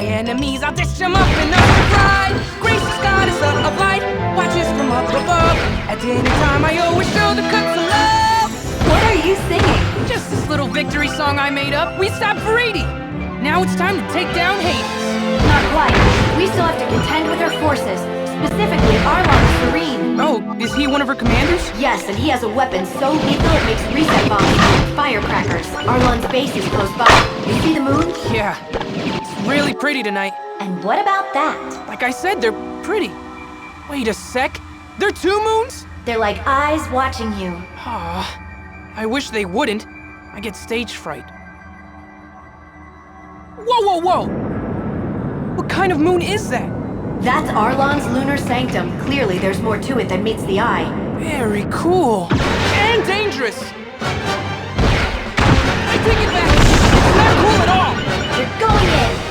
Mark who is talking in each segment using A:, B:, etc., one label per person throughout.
A: enemies, I'll dish them up in a stride. Gracious goddess of light, watches from up above. At dinner time, I always show the cooks of love.
B: What are you singing?
A: Just this little victory song I made up. We stopped Viridi. Now it's time to take down Hades.
B: Not quite. We still have to contend with her forces. Specifically, Arlon's Serene.
A: Oh, is he one of her commanders?
B: Yes, and he has a weapon so lethal it makes reset bombs and firecrackers. Arlon's base is close by. You see the moon?
A: Yeah. It's really pretty tonight.
B: And what about that?
A: Like I said, they're pretty. Wait a sec. They're two moons?
B: They're like eyes watching you.
A: Ah, I wish they wouldn't. I get stage fright. Whoa, whoa, whoa! What kind of moon is that?
B: That's Arlon's Lunar Sanctum. Clearly, there's more to it than meets the eye.
A: Very cool. And dangerous! I take it back! It's not cool at all!
B: You're going in!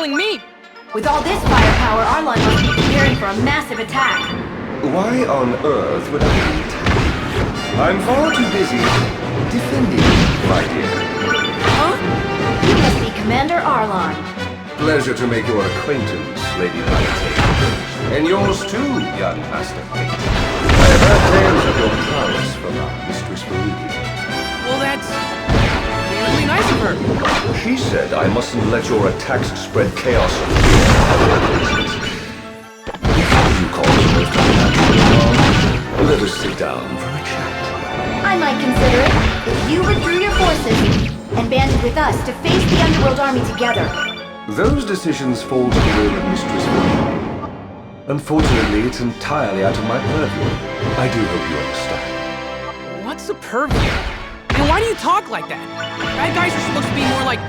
A: Me.
B: With all this firepower, Arlon must be preparing for a massive attack.
C: Why on earth would I be attacking? I'm far too busy defending, my dear.
B: Huh? You must be Commander Arlon.
C: Pleasure to make your acquaintance, Lady Palutena. And yours too, young Master Fate. I have heard tales of your prowess from our Mistress Viridi.
A: Well, that's really nice of her.
C: She said I mustn't let your attacks spread chaos and fear. Before you cause the most unnatural harm, let us sit down for a chat.
B: I might consider it if you withdrew your forces and banded with us to face the Underworld Army together.
C: Those decisions fall to the will of Mistress Viridi. Unfortunately, it's entirely out of my purview. I do hope you understand.
A: What's a purview? And why do you talk like that? Bad guys are supposed to be more like,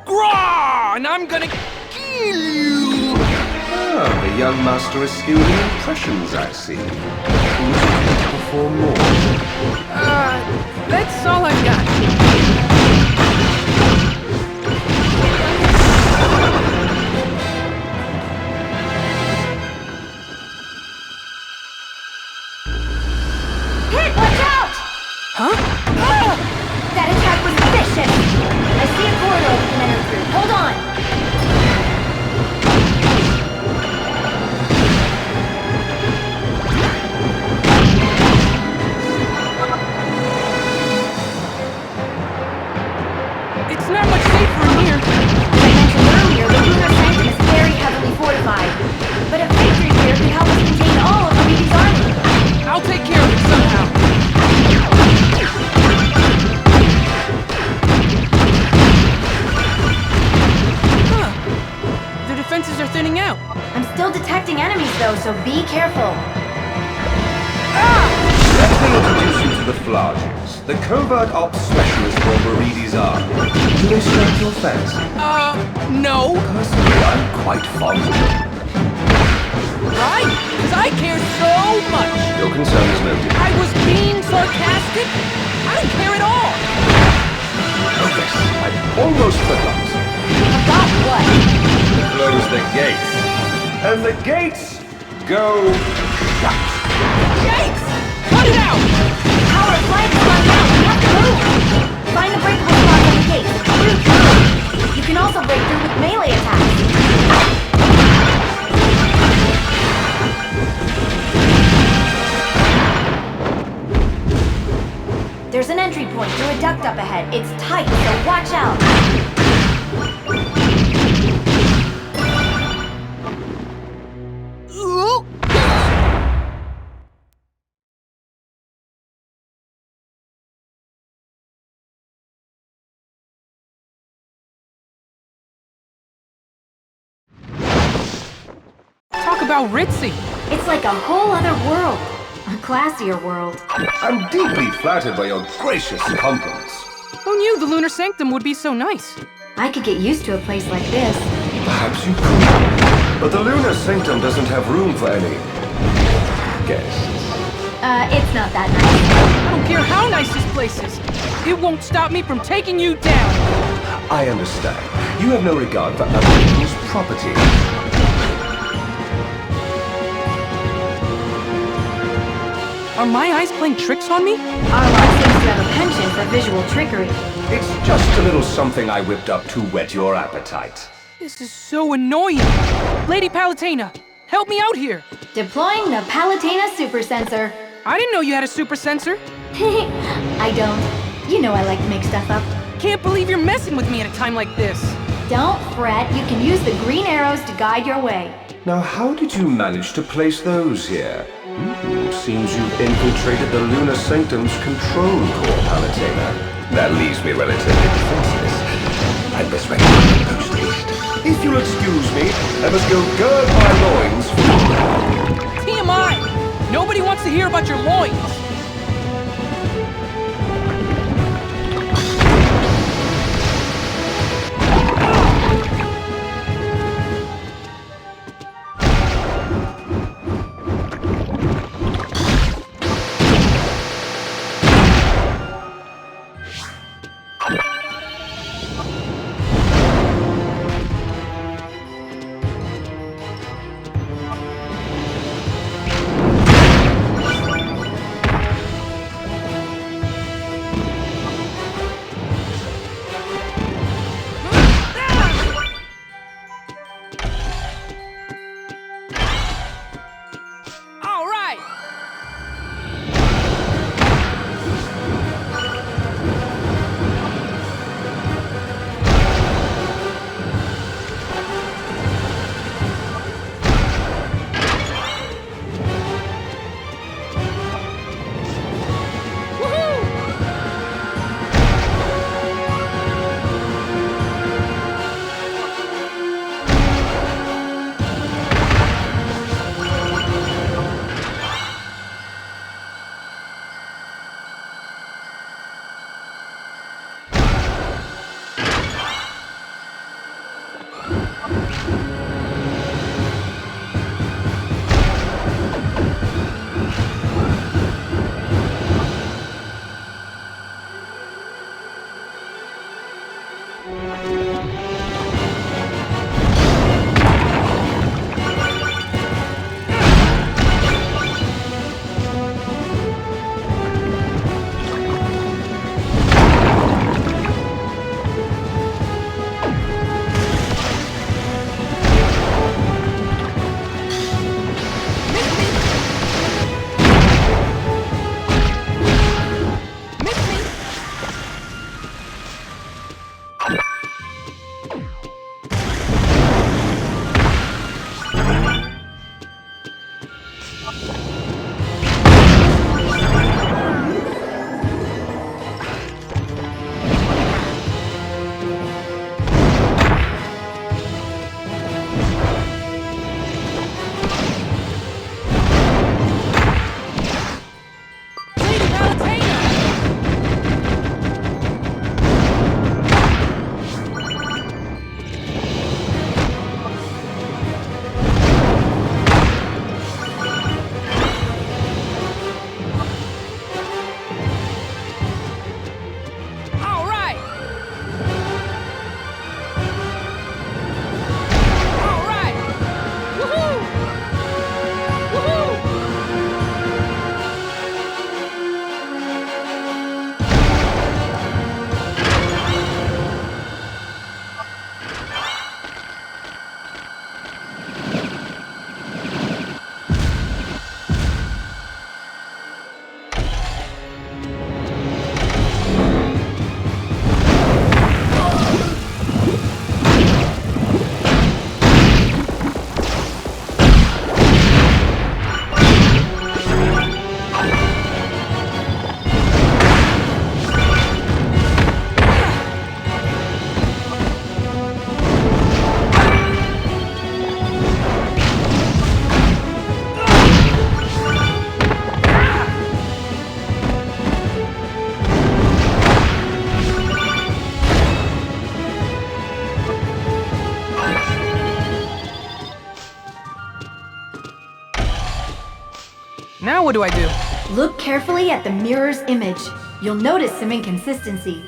A: "Grah!" and I'm gonna kill you!
C: Ah, the young master is skilled in impressions, I see. Would you like to perform more?
A: That's all I've got.
B: Pit, watch out!
A: Huh?
B: Ah! That attack was vicious! I see a corridor we can enter through. Hold on!
A: It's not much safer in here.
B: As I mentioned earlier, the Lunar Sanctum is very heavily fortified. But a victory here could help us contain all of Viridi's army.
A: I'll take care of it somehow. Defenses are thinning out.
B: I'm still detecting enemies though, so be careful.
A: Ah!
C: Let me introduce you to the Flages, the covert ops specialist for Viridi's army. Do they strike your fancy?
A: No.
C: Personally, I'm quite fond of them.
A: Right? Because I care so much.
C: Your concern is noted.
A: I was being sarcastic. I don't care at all.
C: Oh yes, I almost forgot.
B: Forgot what?
C: Close the gates. And the gates go shut.
A: Yikes! Cut it out!
B: Power flight is run down. We have to move. Find the breakable spots on the gate. Shoot through. You can also break through with melee attacks. There's an entry point through a duct up ahead. It's tight, so watch out.
A: Ooh. Talk about ritzy.
B: It's like a whole other world. A classier world.
C: I'm deeply flattered by your gracious compliments.
A: Who knew the Lunar Sanctum would be so nice?
B: I could get used to a place like this.
C: Perhaps you could. But the Lunar Sanctum doesn't have room for any guests.
B: It's not that nice.
A: I don't care how nice this place is. It won't stop me from taking you down.
C: I understand. You have no regard for other people's property.
A: Are my eyes playing tricks on me?
B: Our lot seems to have a penchant for visual trickery.
C: It's just a little something I whipped up to whet your appetite.
A: This is so annoying. Lady Palutena, help me out here.
B: Deploying the Palutena super sensor.
A: I didn't know you had a super sensor.
B: I don't. You know I like to make stuff up.
A: Can't believe you're messing with me at a time like this.
B: Don't fret, you can use the green arrows to guide your way.
C: Now, how did you manage to place those here? Seems you've infiltrated the Lunar Sanctum's control core, Palutena. That leaves me relatively defenseless. I'd best recommend post-haste. If you'll excuse me, I must go gird my loins for...
A: TMI! Nobody wants to hear about your loins. Now what do I do?
B: Look carefully at the mirror's image. You'll notice some inconsistency.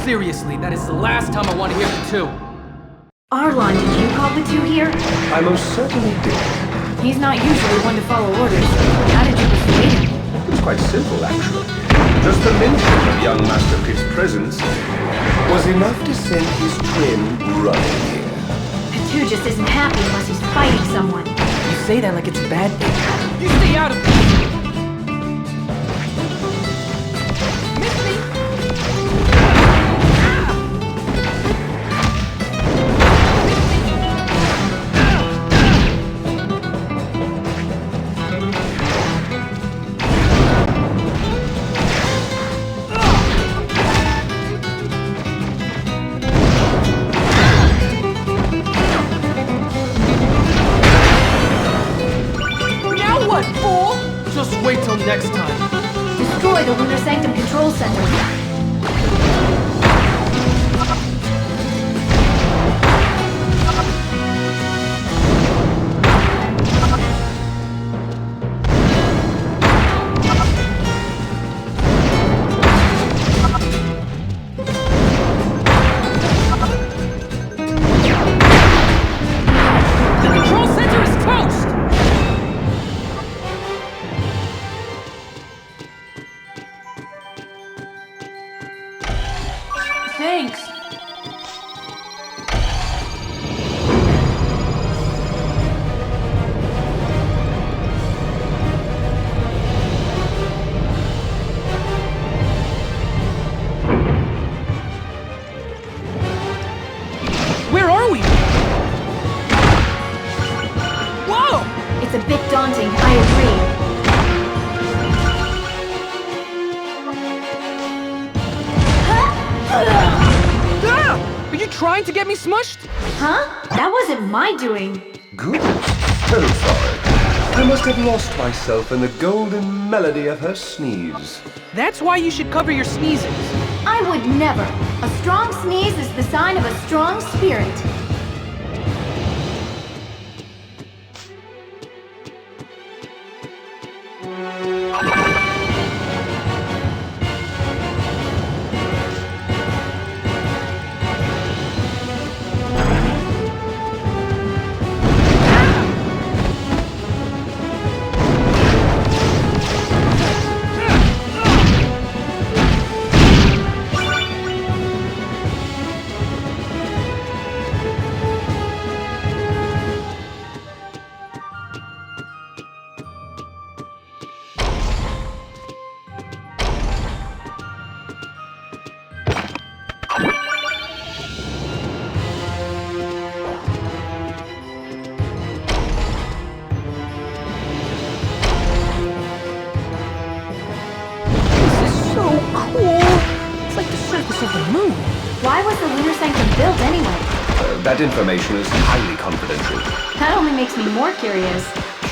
A: Seriously, that is the last time I want to hear the two.
B: Arlon, did you call the two here?
C: I most certainly did.
B: He's not usually one to follow orders. How did you persuade him?
C: It's quite simple, actually. Just the mention of young Master Pit's presence was enough to send his twin running here.
B: Pitu just isn't happy unless he's fighting someone.
A: You say that like it's a bad thing. You stay out of this! Miss me! Wait till next time.
B: Destroy the Lunar Sanctum Control Center.
A: Thanks. Where are we? Whoa!
B: It's a bit daunting, I agree.
A: Are you trying to get me smushed?
B: Huh? That wasn't my doing.
C: Good. So sorry. I must have lost myself in the golden melody of her sneeze.
A: That's why you should cover your sneezes.
B: I would never. A strong sneeze is the sign of a strong spirit. Why was the Lunar Sanctum built anyway?
C: That information is highly confidential.
B: That only makes me more curious.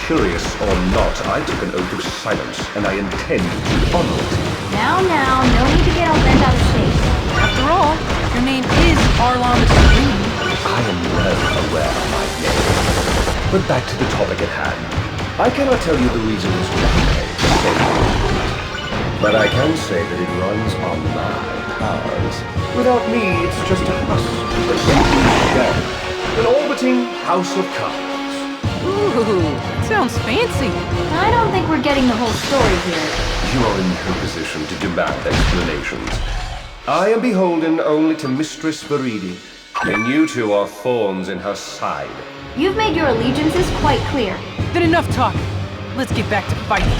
C: Curious or not, I took an oath of silence, and I intend to honor it.
B: Now, no need to get all bent out of shape.
A: After all, your name is Arlon the Supreme.
C: I am well aware of my name. But back to the topic at hand. I cannot tell you the reasons why, but I can say that it runs on my powers. Without me, it's just a husk, an empty shell, an orbiting house of cards.
A: Ooh, that sounds fancy.
B: I don't think we're getting the whole story here.
C: You are in no position to demand explanations. I am beholden only to Mistress Viridi, and you two are thorns in her side.
B: You've made your allegiances quite clear.
A: Then enough talk. Let's get back to fighting.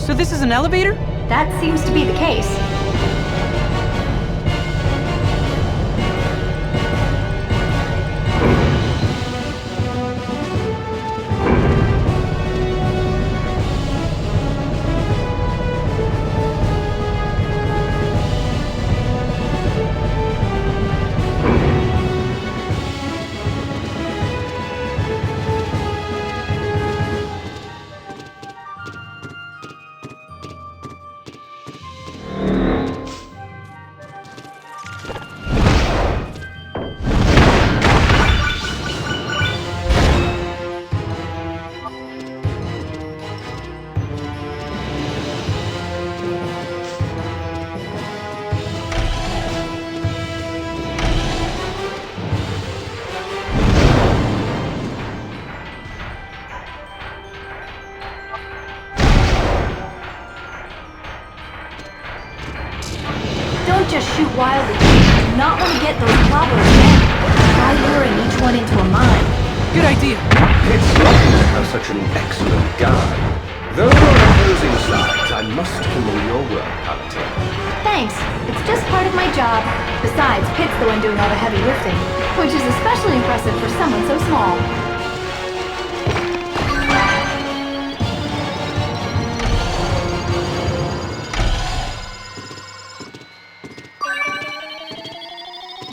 A: So this is an elevator?
B: That seems to be the case. just shoot wildly. You do not want to get those clobbered again. Try luring each one into a mine.
A: Good idea.
C: It's lucky to have such an excellent guide. Though on opposing sides, I must commend your work, Palutena.
B: Thanks. It's just part of my job. Besides, Pit's the one doing all the heavy lifting, which is especially impressive for someone so small.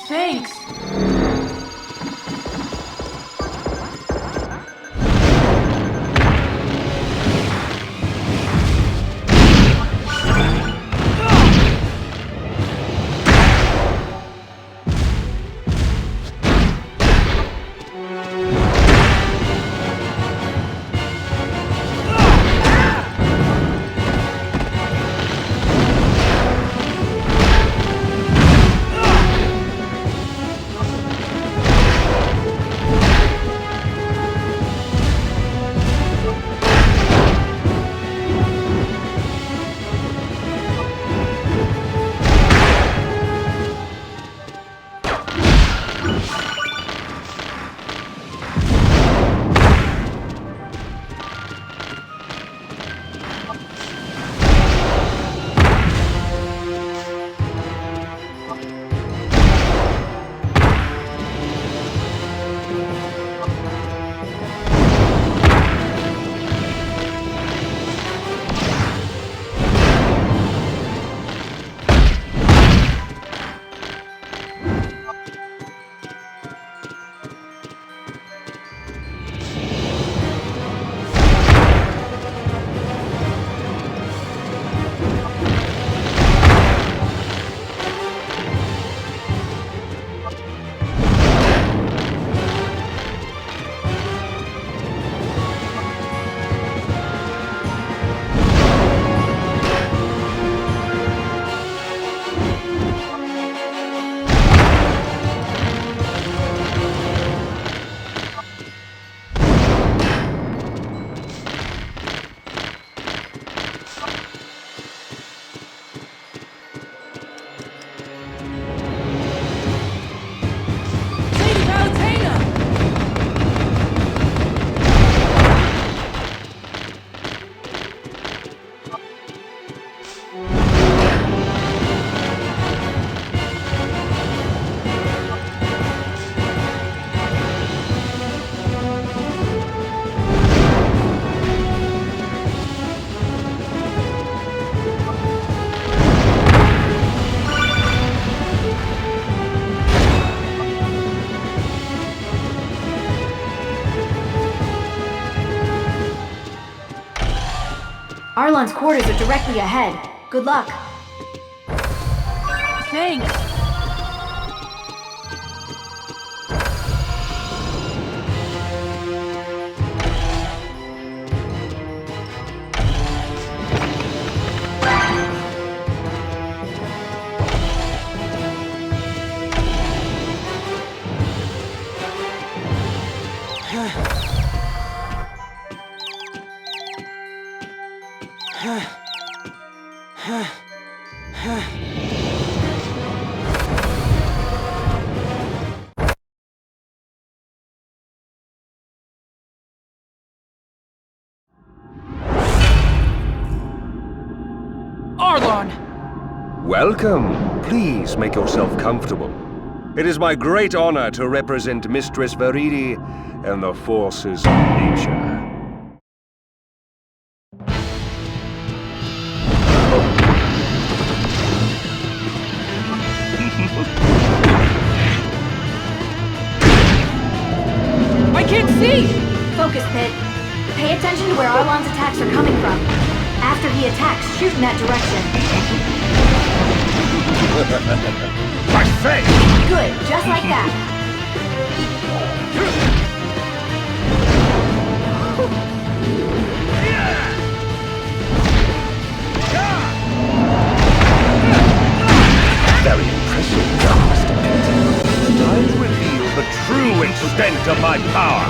A: Thanks.
B: Arlon's quarters are directly ahead. Good luck.
A: Thanks. Arlon!
C: Welcome. Please make yourself comfortable. It is my great honor to represent Mistress Viridi and the forces of nature.
A: I can't see!
B: Focus, Pit. Pay attention to where Arlon's attacks are coming from. After he attacks, shoot in that direction.
C: I say!
B: Good, just like that.
C: Very impressive, Mr. Pit. Time to reveal the true extent of my power.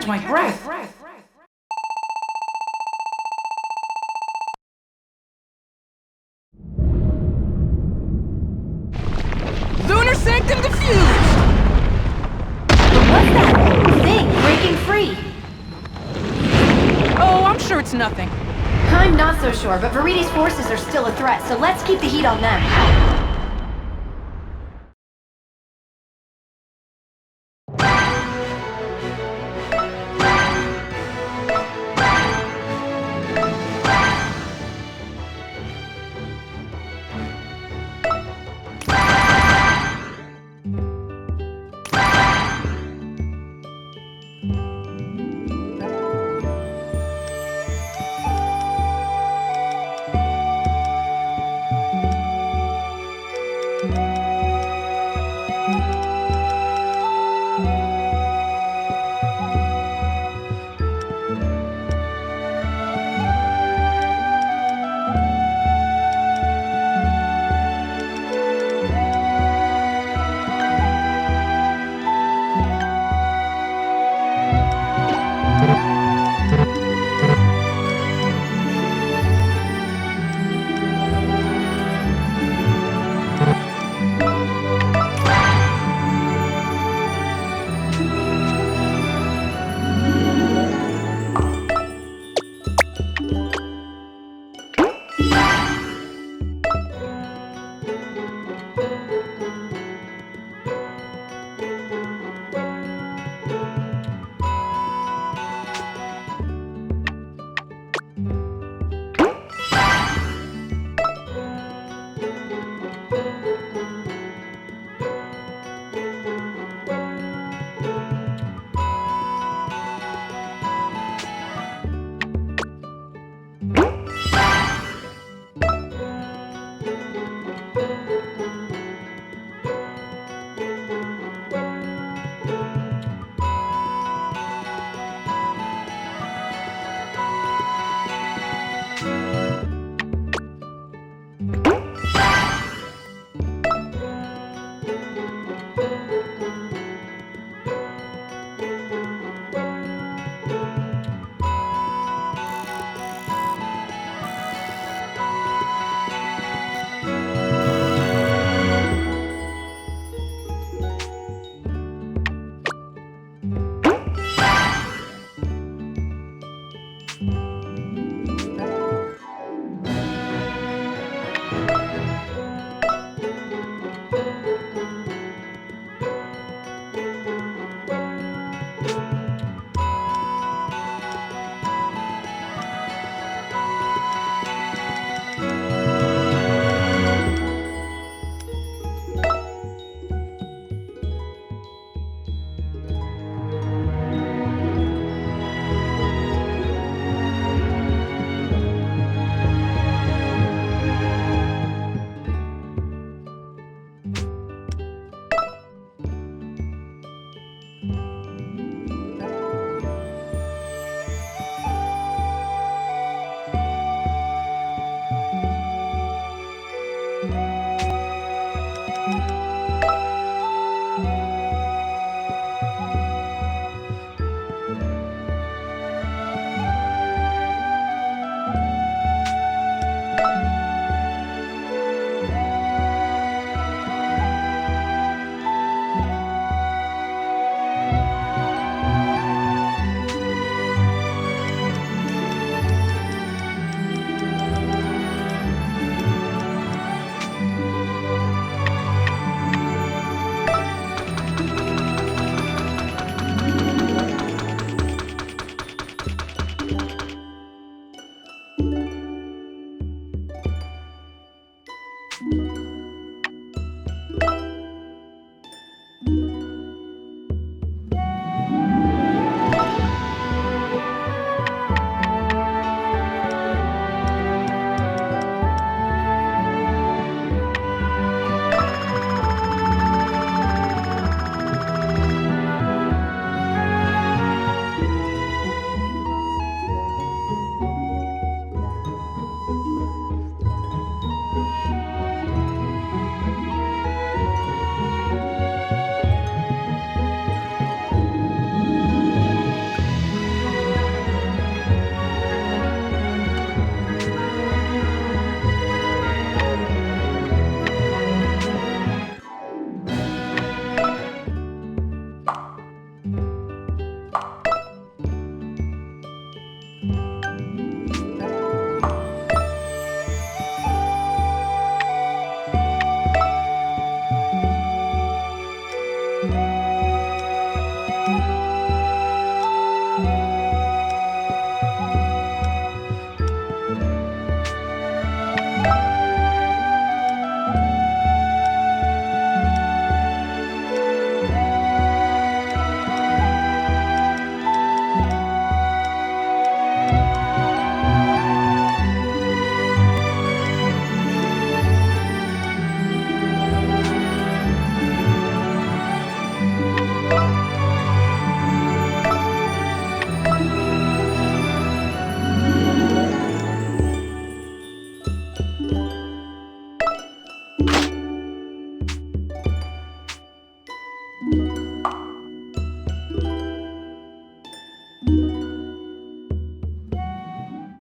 A: catch my breath. Lunar Sanctum defused!
B: What's that thing breaking free?
A: Oh, I'm sure it's nothing.
B: I'm not so sure, but Viridi's forces are still a threat, so let's keep the heat on them. Bye.